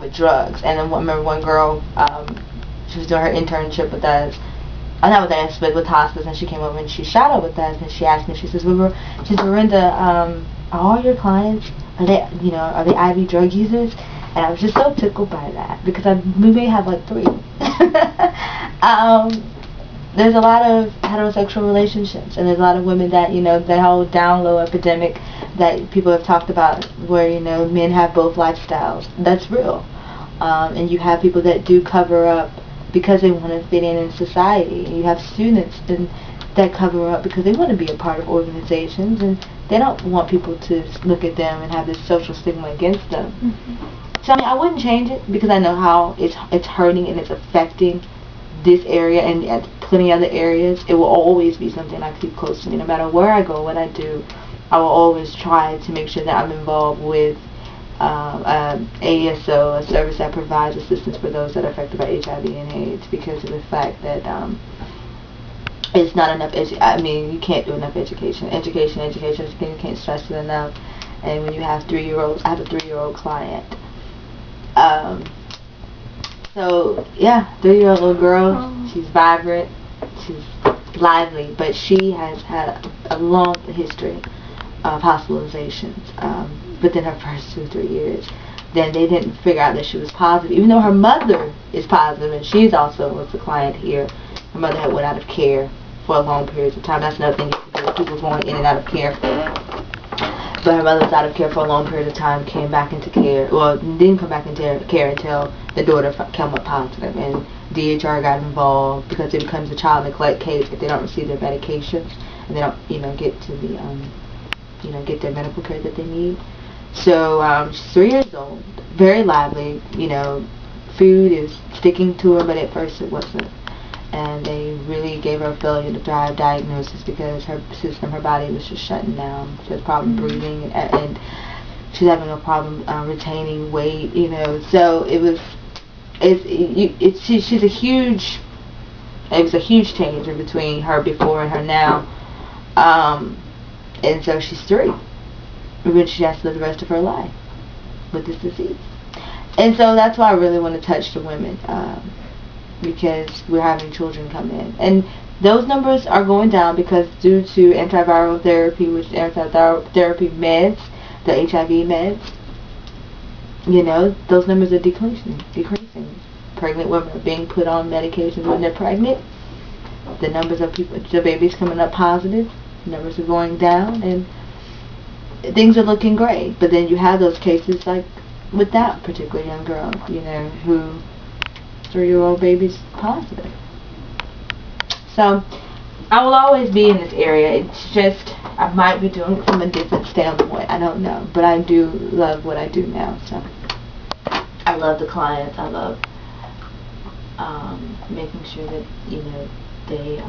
with drugs. And then I remember one girl, she was doing her internship with us. Not with us, but with hospice, and she came over and she shadowed with us, and she asked me, she says, Lorinda, are all your clients, are they IV drug users? And I was just so tickled by that, because we may have like 3. There's a lot of heterosexual relationships, and there's a lot of women that, the whole down low epidemic that people have talked about, where, men have both lifestyles. That's real. And you have people that do cover up because they want to fit in society. And you have students that cover up because they want to be a part of organizations, and they don't want people to look at them and have this social stigma against them. Mm-hmm. So I wouldn't change it, because I know how it's hurting and it's affecting this area and plenty other areas. It will always be something I keep close to me. No matter where I go, what I do, I will always try to make sure that I'm involved with ASO, a service that provides assistance for those that are affected by HIV and AIDS, because of the fact that it's not enough. You can't do enough education. Education. You can't stress it enough. And when you have 3-year-olds, I have a 3-year-old client. So yeah, 3-year-old little girl. She's vibrant. She's lively, but she has had a long history of hospitalizations within her first 2-3 years. Then they didn't figure out that she was positive, even though her mother is positive, and she's also was the client here. Her mother had went out of care for a long period of time. That's another thing you can do with people going in and out of care. But her mother was out of care for a long period of time, came back into care. Well, didn't come back into care until the daughter came up positive, and DHR got involved, because it becomes a child neglect case if they don't receive their medications and they don't, get to the get their medical care that they need. So she's 3 years old, very lively. Food is sticking to her, but at first it wasn't. And they really gave her a failure to thrive diagnosis, because her system, her body was just shutting down. She had a problem breathing, and she's having a problem retaining weight. So it was, she's a huge. It was a huge change in between her before and her now. And so she's 3. When she has to live the rest of her life with this disease. And so that's why I really want to touch the women, because we're having children come in. And those numbers are going down because due to antiviral therapy, which antiviral therapy meds, the HIV meds, those numbers are decreasing. Pregnant women are being put on medications when they're pregnant. The numbers of the babies coming up positive, numbers are going down, and things are looking great. But then you have those cases like with that particular young girl, who 3-year-old baby's positive. So I will always be in this area. It's just I might be doing it from a different standpoint. I don't know, but I do love what I do now. So I love the clients. I love making sure that they